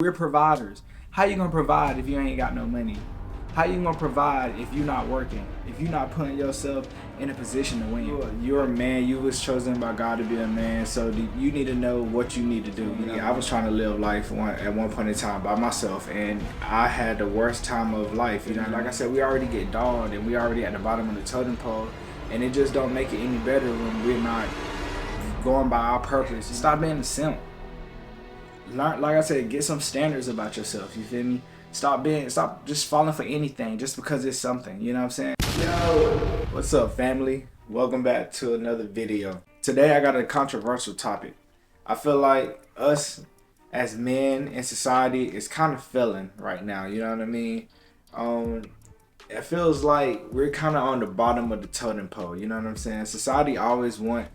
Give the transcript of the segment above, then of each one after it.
We're providers. How you gonna provide if you ain't got no money? How you gonna provide if you're not working? If you're not putting yourself in a position to win? You're a man. You was chosen by God to be a man. So you need to know what you need to do. You know, I was trying to live life at one point in time by myself, and I had the worst time of life. You know, like I said, we already get dogged, and we already at the bottom of the totem pole, and it just don't make it any better when we're not going by our purpose. Stop being a simp. Learn, like I said, get some standards about yourself. You feel me? Stop just falling for anything just because it's something. You know what I'm saying? Yo, what's up, family? Welcome back to another video. Today I got a controversial topic. I feel like us as men in society is kind of failing right now. You know what I mean? It feels like we're kind of on the bottom of the totem pole. You know what I'm saying? Society always want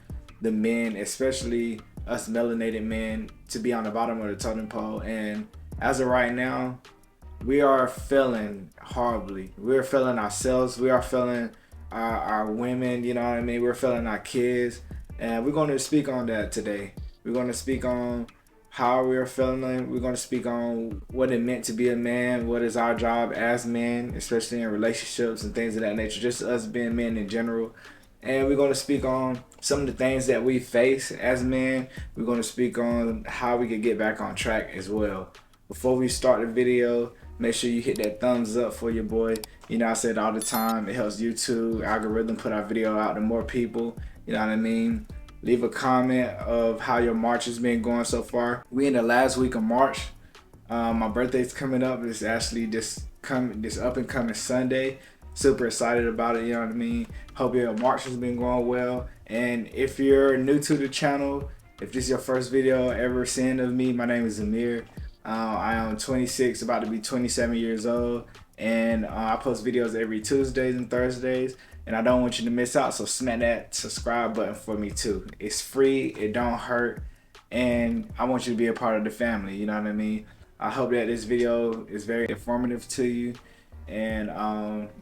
the men, especially us melanated men, to be on the bottom of the totem pole, and as of right now we are failing horribly. We're failing ourselves, we are failing our women, you know what I mean, we're failing our kids, and we're going to speak on that today. We're going to speak on how we're feeling. We're going to speak on what it meant to be a man, what is our job as men, especially in relationships and things of that nature, just us being men in general. And we're going to speak on some of the things that we face as men. We're going to speak on how we can get back on track as well. Before we start the video, make sure you hit that thumbs up for your boy. You know, I said all the time, it helps YouTube algorithm put our video out to more people. You know what I mean? Leave a comment of how your March has been going so far. We in the last week of March. My birthday's coming up. It's actually this up and coming Sunday. Super excited about it, you know what I mean? Hope your March has been going well. And if you're new to the channel, if this is your first video ever seeing of me, my name is Amir. I am 26, about to be 27 years old, and I post videos every Tuesdays and Thursdays, and I don't want you to miss out, so smack that subscribe button for me too. It's free, it don't hurt, and I want you to be a part of the family, you know what I mean? I hope that this video is very informative to you. And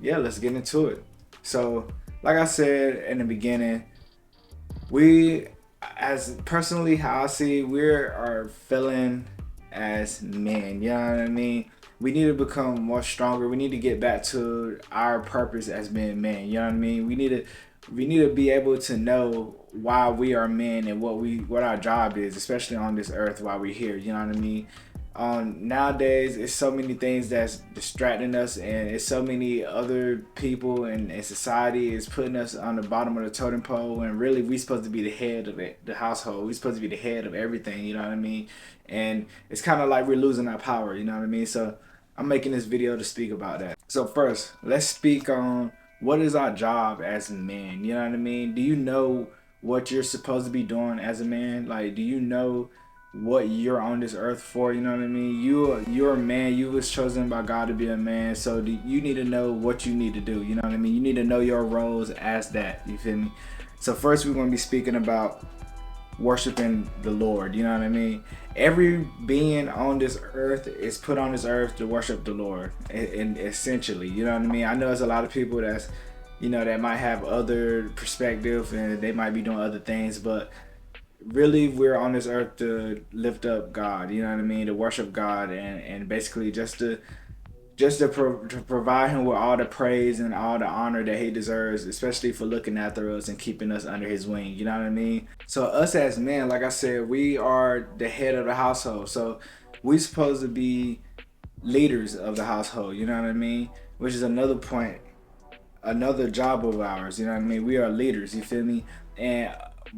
yeah, let's get into it. So like I said in the beginning, we, as personally how I see, we are failing as men, you know what I mean? We need to become more stronger. We need to get back to our purpose as being men, you know what I mean? We need to be able to know why we are men and what our job is, especially on this earth while we're here, you know what I mean? Nowadays it's so many things that's distracting us, and it's so many other people and society is putting us on the bottom of the totem pole, and really we supposed to be the head of the household. We supposed to be the head of everything, you know what I mean? And it's kind of like we're losing our power, you know what I mean? So I'm making this video to speak about that. So first, let's speak on what is our job as men, you know what I mean? Do you know what you're supposed to be doing as a man? Like, do you know what you're on this earth for? You know what I mean? You're a man. You was chosen by God to be a man, so you need to know what you need to do. You know what I mean? You need to know your roles as that. You feel me? So first we're going to be speaking about worshiping the Lord. You know what I mean? Every being on this earth is put on this earth to worship the Lord, and essentially, you know what I mean? I know there's a lot of people that's, you know, that might have other perspective and they might be doing other things, but really we're on this earth to lift up God, you know what I mean, to worship God, and basically just to provide him with all the praise and all the honor that he deserves, especially for looking after us and keeping us under his wing, you know what I mean? So us as men, like I said, we are the head of the household, so we supposed to be leaders of the household, you know what I mean, which is another point, another job of ours, you know what I mean? We are leaders, you feel me? And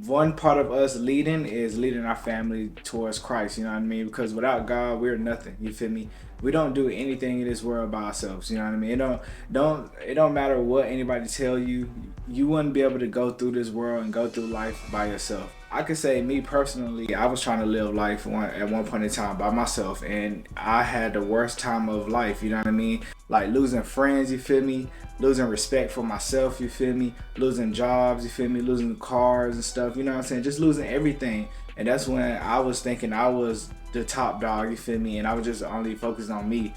one part of us leading is leading our family towards Christ, you know what I mean? Because without God, we're nothing, you feel me? We don't do anything in this world by ourselves, you know what I mean? It don't matter what anybody tell you, you wouldn't be able to go through this world and go through life by yourself. I could say, me personally, I was trying to live life at one point in time by myself, and I had the worst time of life, you know what I mean? Like losing friends, you feel me? Losing respect for myself, you feel me? Losing jobs, you feel me? Losing cars and stuff, you know what I'm saying? Just losing everything. And that's when I was thinking I was the top dog, you feel me? And I was just only focused on me.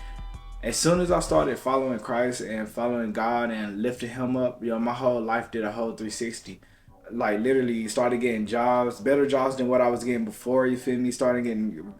As soon as I started following Christ and following God and lifting him up, you know, my whole life did a whole 360. Like literally started getting jobs, better jobs than what I was getting before, you feel me? Started getting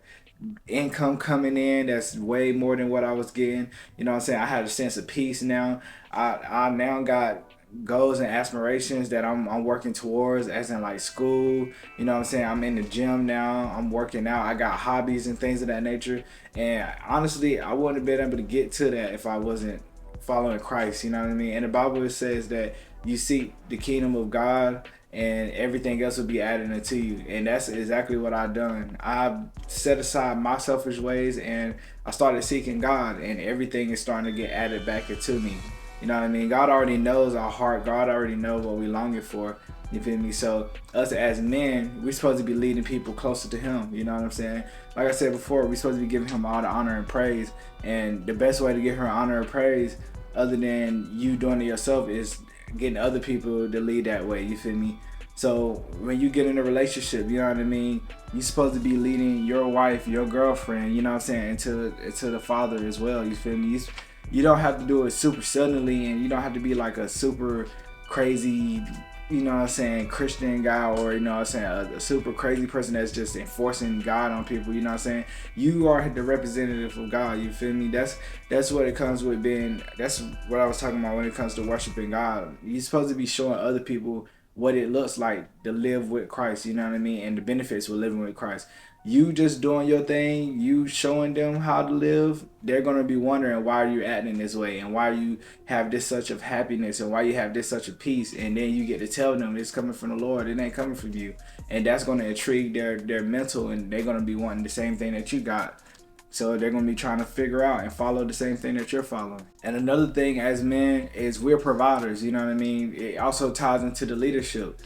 income coming in that's way more than what I was getting. You know what I'm saying? I had a sense of peace now. I now got goals and aspirations that I'm working towards, as in like school. You know what I'm saying? I'm in the gym now. I'm working out. I got hobbies and things of that nature. And honestly, I wouldn't have been able to get to that if I wasn't following Christ. You know what I mean? And the Bible says that you seek the kingdom of God and everything else will be added unto you. And that's exactly what I've done. I set aside my selfish ways and I started seeking God, and everything is starting to get added back into me. You know what I mean? God already knows our heart. God already knows what we're longing for. You feel me? So us as men, we're supposed to be leading people closer to Him. You know what I'm saying? Like I said before, we're supposed to be giving Him all the honor and praise. And the best way to give Him honor and praise, other than you doing it yourself, is getting other people to lead that way. You feel me? So when you get in a relationship, you know what I mean, you're supposed to be leading your wife, your girlfriend, you know what I'm saying, into the Father as well. You feel me? You don't have to do it super suddenly, and you don't have to be like a super crazy, you know what I'm saying, Christian guy, or you know what I'm saying, a super crazy person that's just enforcing God on people. You know what I'm saying? You are the representative of God. You feel me? That's what it comes with being. That's what I was talking about when it comes to worshiping God. You're supposed to be showing other people what it looks like to live with Christ. You know what I mean? And the benefits with living with Christ. You just doing your thing, you showing them how to live, they're gonna be wondering why you're acting this way and why you have this such of happiness and why you have this such of peace. And then you get to tell them it's coming from the Lord, it ain't coming from you. And that's gonna intrigue their mental, and they're gonna be wanting the same thing that you got. So they're gonna be trying to figure out and follow the same thing that you're following. And another thing as men is we're providers, you know what I mean? It also ties into the leadership.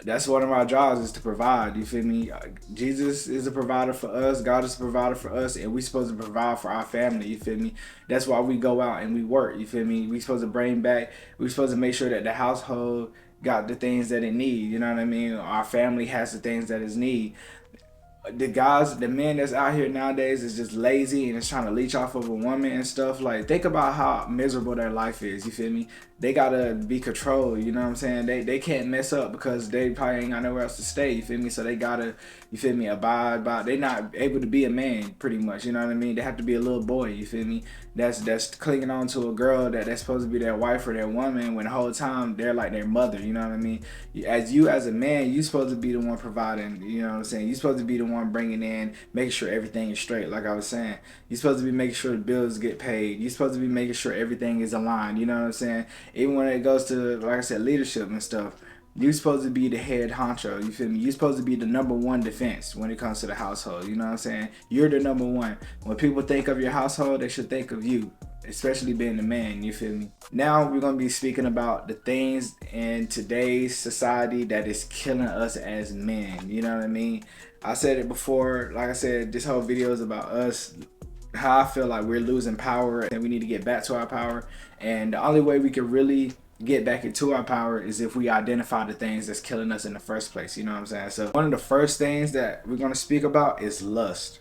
That's one of our jobs, is to provide. You feel me? Jesus is a provider for us. God is a provider for us, and we supposed to provide for our family. You feel me? That's why we go out and we work. You feel me? We supposed to bring back. We supposed to make sure that the household got the things that it need. You know what I mean? Our family has the things that it need. The men that's out here nowadays is just lazy and is trying to leech off of a woman and stuff. Like, think about how miserable their life is. You feel me? They gotta be controlled. You know what I'm saying? They can't mess up because they probably ain't got nowhere else to stay. You feel me? So they gotta, you feel me, abide by. They not able to be a man, pretty much. You know what I mean? They have to be a little boy. You feel me? That's clinging on to a girl that's supposed to be their wife or their woman, when the whole time they're like their mother. You know what I mean? As a man, you supposed to be the one providing. You know what I'm saying? You supposed to be the one bringing in, making sure everything is straight. Like I was saying, you supposed to be making sure the bills get paid. You supposed to be making sure everything is aligned. You know what I'm saying? Even when it goes to, like I said, leadership and stuff, you're supposed to be the head honcho. You feel me? You're supposed to be the number one defense when it comes to the household. You know what I'm saying? You're the number one. When people think of your household, they should think of you, especially being the man. You feel me? Now we're going to be speaking about the things in today's society that is killing us as men. You know what I mean? I said it before. Like I said, this whole video is about us, how I feel like we're losing power and we need to get back to our power. And the only way we can really get back into our power is if we identify the things that's killing us in the first place. You know what I'm saying? So one of the first things that we're going to speak about is lust.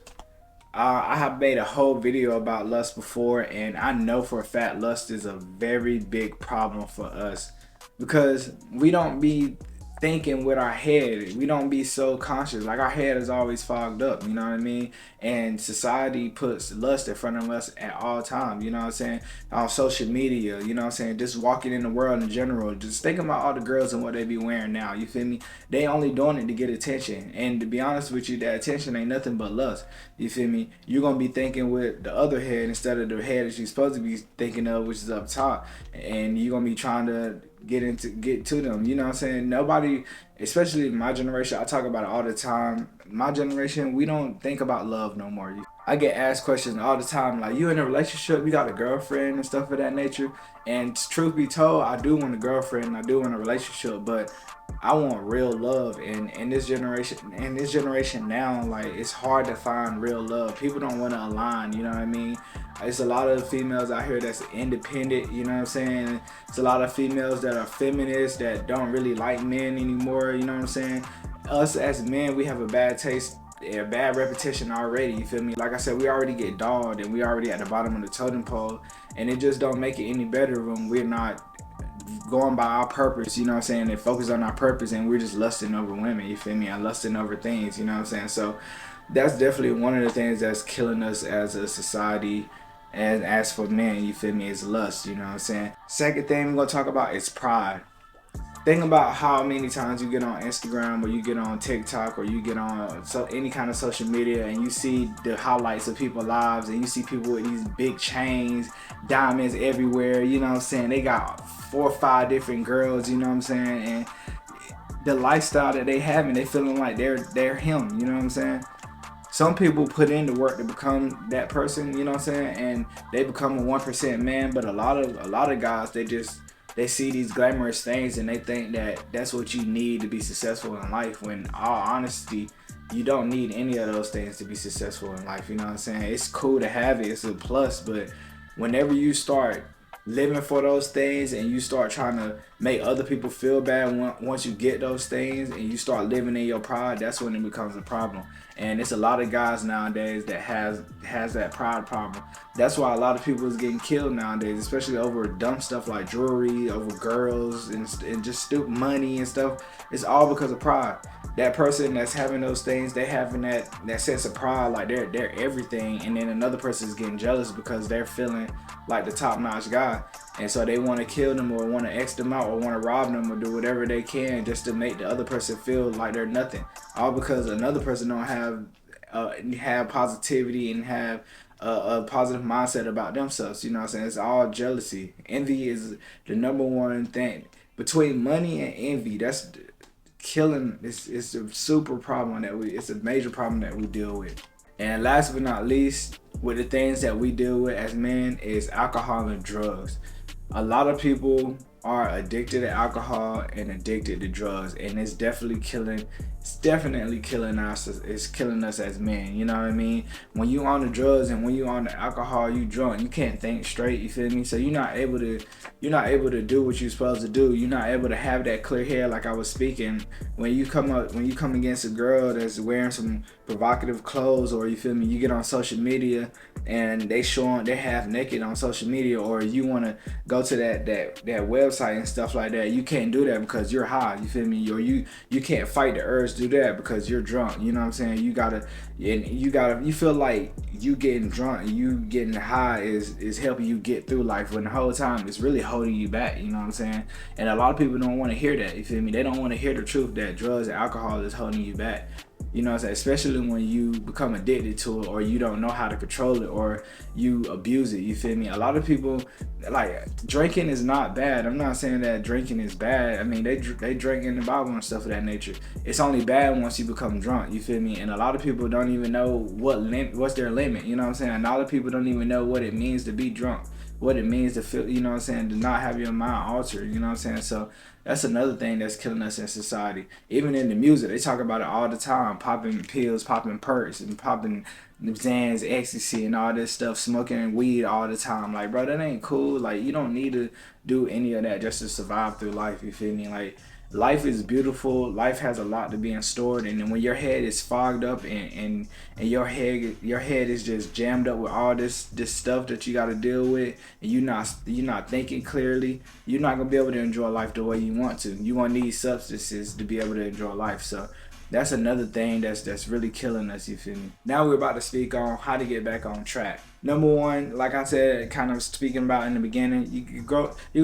I have made a whole video about lust before, and I know for a fact lust is a very big problem for us because we don't be thinking with our head. We don't be so conscious. Like, our head is always fogged up, you know what I mean? And society puts lust in front of us at all times, you know what I'm saying? On social media, you know what I'm saying? Just walking in the world in general. Just thinking about all the girls and what they be wearing now, you feel me? They only doing it to get attention. And to be honest with you, that attention ain't nothing but lust, you feel me? You're going to be thinking with the other head instead of the head that you're supposed to be thinking of, which is up top. And you're going to be trying to get to them, you know what I'm saying? Nobody, especially my generation, I talk about it all the time. My generation, we don't think about love no more. I get asked questions all the time, like, you in a relationship, you got a girlfriend and stuff of that nature. And truth be told, I do want a girlfriend, I do want a relationship, but I want real love. And in this generation now, like, it's hard to find real love. People don't want to align, you know what I mean? It's a lot of females out here that's independent, you know what I'm saying? It's a lot of females that are feminists that don't really like men anymore, you know what I'm saying? Us as men, we have a bad taste, a bad reputation already, you feel me? Like I said, we already get dogged and we already at the bottom of the totem pole, and it just don't make it any better when we're not going by our purpose, you know what I'm saying, and focus on our purpose, and we're just lusting over women, you feel me, and lusting over things, you know what I'm saying? So that's definitely one of the things that's killing us as a society. And as for men, you feel me, is lust, you know what I'm saying? Second thing we're gonna talk about is pride. Think about how many times you get on Instagram or you get on TikTok or you get on any kind of social media and you see the highlights of people's lives and you see people with these big chains, diamonds everywhere, you know what I'm saying? They got 4 or 5 different girls, you know what I'm saying? And the lifestyle that they have and they feeling like they're him, you know what I'm saying? Some people put in the work to become that person, you know what I'm saying, and they become a 1% man. But a lot of guys, they see these glamorous things and they think that that's what you need to be successful in life. When all honesty, you don't need any of those things to be successful in life. You know what I'm saying? It's cool to have it, it's a plus, but whenever you start living for those things and you start trying to make other people feel bad once you get those things and you start living in your pride, that's when it becomes a problem. And it's a lot of guys nowadays that has that pride problem. That's why a lot of people is getting killed nowadays, especially over dumb stuff like jewelry, over girls, and just stupid money and stuff. It's all because of pride. That person that's having those things, they having that sense of pride, like they're everything, and then another person is getting jealous because they're feeling like the top-notch guy, and so they want to kill them or want to X them out or want to rob them or do whatever they can just to make the other person feel like they're nothing, all because another person don't have positivity and have a positive mindset about themselves. You know what I'm saying? It's all jealousy. Envy is the number one thing between money and envy. That's killing. It's a super problem it's a major problem that we deal with. And last but not least, with the things that we deal with as men is alcohol and drugs. A lot of people are addicted to alcohol and addicted to drugs, and it's definitely killing us. It's killing us as men, you know what I mean? When you on the drugs and when you on the alcohol, you drunk, you can't think straight, you feel me? So you're not able to do what you're supposed to do. You're not able to have that clear head like I was speaking. When you come against a girl that's wearing some provocative clothes, or you feel me, you get on social media and they're half naked on social media, or you want to go to that website and stuff like that, you can't do that because you're high, you feel me? Or you can't fight the urge to do that because you're drunk, you know what I'm saying? You feel like you getting drunk and you getting high is helping you get through life, when the whole time it's really holding you back, you know what I'm saying? And a lot of people don't want to hear that, you feel me? They don't want to hear the truth that drugs and alcohol is holding you back. You know what I'm saying? Especially when you become addicted to it, or you don't know how to control it, or you abuse it, you feel me? A lot of people, like, drinking is not bad. I'm not saying that drinking is bad. I mean, they drink in the Bible and stuff of that nature. It's only bad once you become drunk, you feel me? And a lot of people don't even know what's their limit, you know what I'm saying? A lot of people don't even know what it means to be drunk, what it means to feel, you know what I'm saying, to not have your mind altered, you know what I'm saying? So that's another thing that's killing us in society. Even in the music, they talk about it all the time, popping pills, popping perks, and popping Xans, ecstasy, and all this stuff, smoking weed all the time. Like, bro, that ain't cool. Like, you don't need to do any of that just to survive through life, you feel me? Like, life is beautiful. Life has a lot to be stored, and then when your head is fogged up and your head is just jammed up with all this stuff that you got to deal with, and you're not thinking clearly, you're not gonna be able to enjoy life the way you want to. You gonna need substances to be able to enjoy life. So that's another thing that's really killing us, you feel me? Now we're about to speak on how to get back on track. Number one, like I said, kind of speaking about in the beginning, you can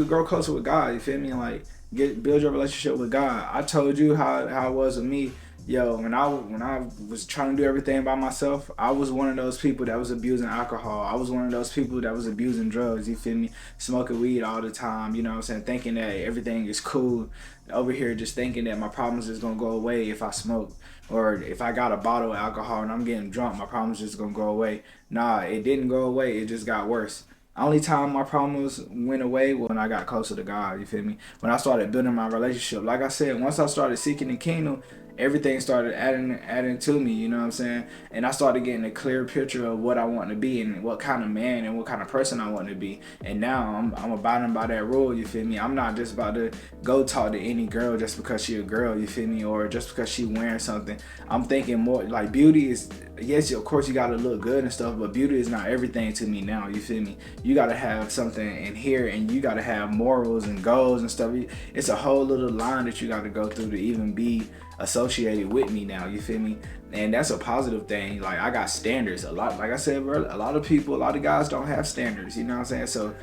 grow closer with God, you feel me? Like, build your relationship with God. I told you how it was with me. Yo, when I was trying to do everything by myself, I was one of those people that was abusing alcohol. I was one of those people that was abusing drugs, you feel me? Smoking weed all the time, you know what I'm saying? Thinking that everything is cool. Over here just thinking that my problems is going to go away if I smoke. Or if I got a bottle of alcohol and I'm getting drunk, my problems just going to go away. Nah, it didn't go away. It just got worse. Only time my problems went away was when I got closer to God, you feel me? When I started building my relationship. Like I said, once I started seeking the kingdom, everything started adding to me, you know what I'm saying? And I started getting a clear picture of what I want to be and what kind of man and what kind of person I want to be. And now I'm abiding by that rule, you feel me? I'm not just about to go talk to any girl just because she a girl, you feel me? Or just because she wearing something. I'm thinking more like beauty is yes, of course you gotta look good and stuff, but beauty is not everything to me now. You feel me? You gotta have something in here, and you gotta have morals and goals and stuff. It's a whole little line that you gotta go through to even be associated with me now. You feel me? And that's a positive thing. Like, I got standards. A lot, like I said, bro, a lot of guys don't have standards. You know what I'm saying? So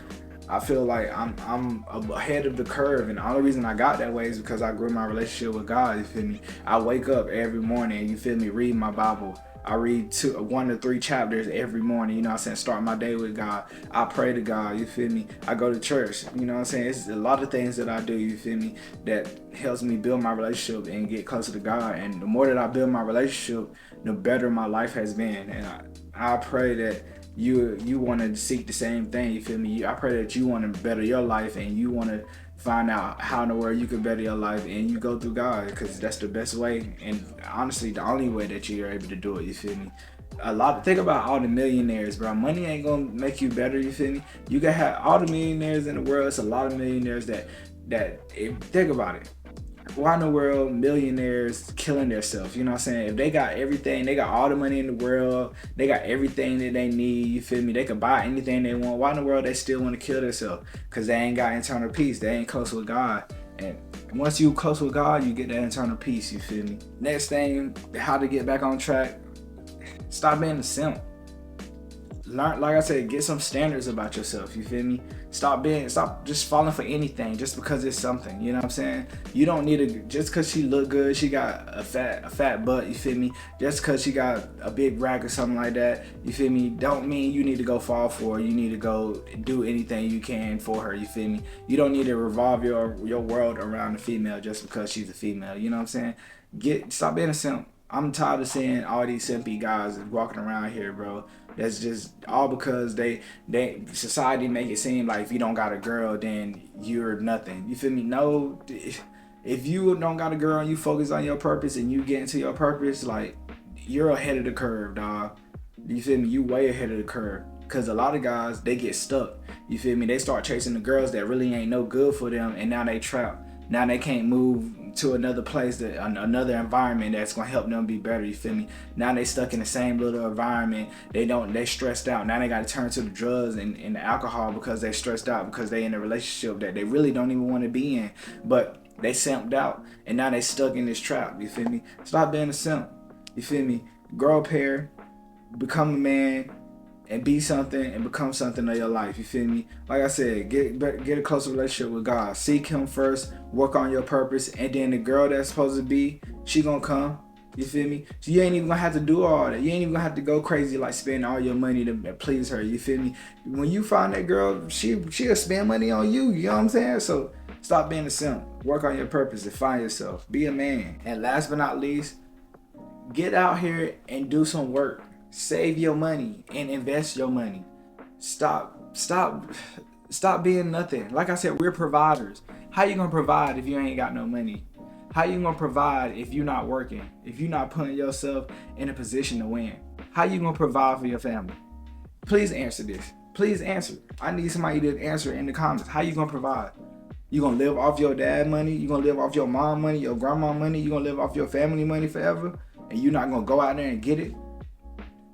I feel like I'm ahead of the curve, and the only reason I got that way is because I grew my relationship with God. You feel me? I wake up every morning, you feel me, read my Bible. I read 1 to 3 chapters every morning, you know what I'm saying? Start my day with God. I pray to God, you feel me? I go to church, you know what I'm saying? It's a lot of things that I do, you feel me, that helps me build my relationship and get closer to God. And the more that I build my relationship, the better my life has been. And I pray that you want to seek the same thing, you feel me? I pray that you want to better your life, and you want to find out how in the world you can better your life, and you go through God, because that's the best way, and honestly the only way that you're able to do it. You feel me? Think about all the millionaires, bro. Money ain't gonna make you better. You feel me? You can have all the millionaires in the world. It's a lot of millionaires that think about it. Why in the world millionaires killing themselves? You know what I'm saying? If they got everything, they got all the money in the world, they got everything that they need, you feel me? They can buy anything they want. Why in the world they still want to kill themselves? Because they ain't got internal peace. They ain't close with God. And once you close with God, you get that internal peace, you feel me? Next thing, how to get back on track. Stop being a simp. Learn, like I said, get some standards about yourself, you feel me? Stop just falling for anything just because it's something, you know what I'm saying? You don't need to, just because she look good, she got a fat butt, you feel me? Just because she got a big rack or something like that, you feel me? Don't mean you need to go fall for her. You need to go do anything you can for her, you feel me? You don't need to revolve your world around a female just because she's a female, you know what I'm saying? Stop being a simp. I'm tired of seeing all these simpy guys walking around here, bro. That's just all because society make it seem like if you don't got a girl, then you're nothing. You feel me? No, if you don't got a girl and you focus on your purpose and you get into your purpose, like, you're ahead of the curve, dog. You feel me? You way ahead of the curve. Because a lot of guys, they get stuck. You feel me? They start chasing the girls that really ain't no good for them, and now they trapped. Now they can't move to another place, another environment that's gonna help them be better. You feel me? Now they stuck in the same little environment. They stressed out. Now they gotta turn to the drugs and the alcohol because they stressed out, because they in a relationship that they really don't even want to be in. But they simped out, and now they stuck in this trap. You feel me? Stop being a simp. You feel me? Grow a pair, become a man, and be something and become something of your life. You feel me? Like I said, get a closer relationship with God. Seek Him first, work on your purpose, and then the girl that's supposed to be, she gonna come. You feel me? So you ain't even gonna have to do all that. You ain't even gonna have to go crazy, like spend all your money to please her. You feel me? When you find that girl, she'll spend money on you. You know what I'm saying? So stop being a simp. Work on your purpose and find yourself. Be a man. And last but not least, get out here and do some work. Save your money and invest your money. Stop being nothing. Like I said, we're providers. How you gonna provide if you ain't got no money? How you gonna provide if you're not working? If you're not putting yourself in a position to win? How you gonna provide for your family? Please answer this. Please answer. I need somebody to answer in the comments. How you gonna provide? You gonna live off your dad money? You gonna live off your mom money, your grandma money? You gonna live off your family money forever? And you're not gonna go out there and get it?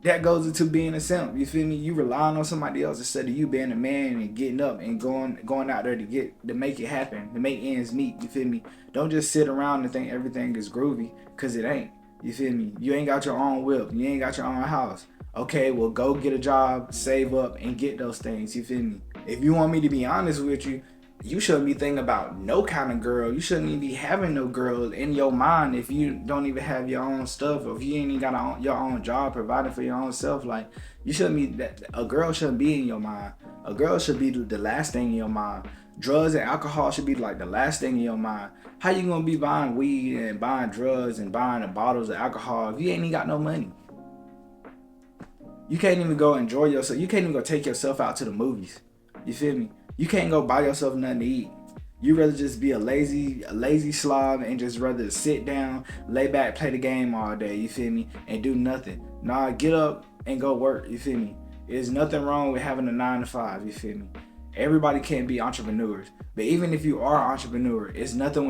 That goes into being a simp. You feel me? You relying on somebody else instead of you being a man and getting up and going out there to make it happen, to make ends meet. You feel me? Don't just sit around and think everything is groovy, because it ain't. You feel me? You ain't got your own whip. You ain't got your own house. Okay, well, go get a job, save up, and get those things. You feel me? If you want me to be honest with you, you shouldn't be thinking about no kind of girl. You shouldn't even be having no girl in your mind if you don't even have your own stuff, or if you ain't even got your own job providing for your own self. Like, you shouldn't be that. A girl shouldn't be in your mind. A girl should be the last thing in your mind. Drugs and alcohol should be like the last thing in your mind. How you gonna be buying weed and buying drugs and buying the bottles of alcohol if you ain't even got no money? You can't even go enjoy yourself. You can't even go take yourself out to the movies. You feel me? You can't go buy yourself nothing to eat. You rather just be a lazy slob and just rather sit down, lay back, play the game all day, you feel me, and do nothing. Nah, get up and go work, you feel me? There's nothing wrong with having a 9 to 5, you feel me? Everybody can't be entrepreneurs. But even if you are an entrepreneur, it's nothing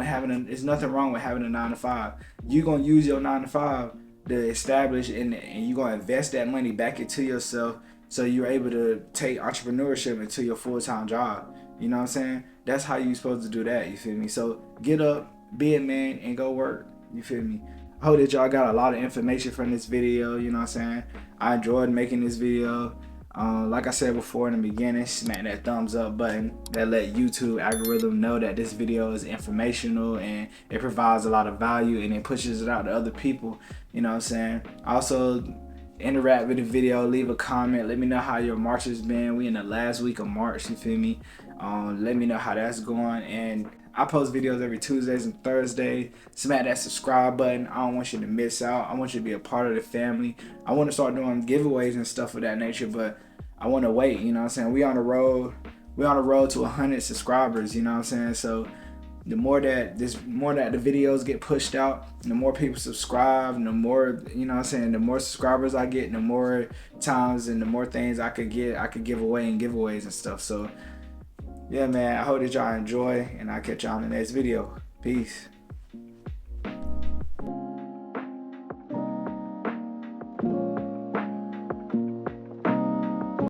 wrong with having a 9 to 5. You're gonna use your 9 to 5 to establish, and you're gonna invest that money back into yourself, so you're able to take entrepreneurship into your full-time job. You know what I'm saying? That's how you supposed to do that. You feel me? So get up, be a man, and go work. You feel me? I hope that y'all got a lot of information from this video. You know what I'm saying? I enjoyed making this video. Like I said before in the beginning, smack that thumbs up button. That let YouTube algorithm know that this video is informational and it provides a lot of value, and it pushes it out to other people. You know what I'm saying? Also, interact with the video, leave a comment, let me know how your March has been. We in the last week of March, you feel me? Let me know how that's going. And I post videos every Tuesdays and Thursday. Smack that subscribe button. I don't want you to miss out. I want you to be a part of the family. I want to start doing giveaways and stuff of that nature, but I want to wait. You know what I'm saying? We on the road to 100 subscribers. You know what I'm saying? So the more that the videos get pushed out, the more people subscribe, and the more, you know what I'm saying, the more subscribers I get, the more times and the more things I could give away in giveaways and stuff. So yeah, man, I hope that y'all enjoy, and I'll catch y'all in the next video. Peace.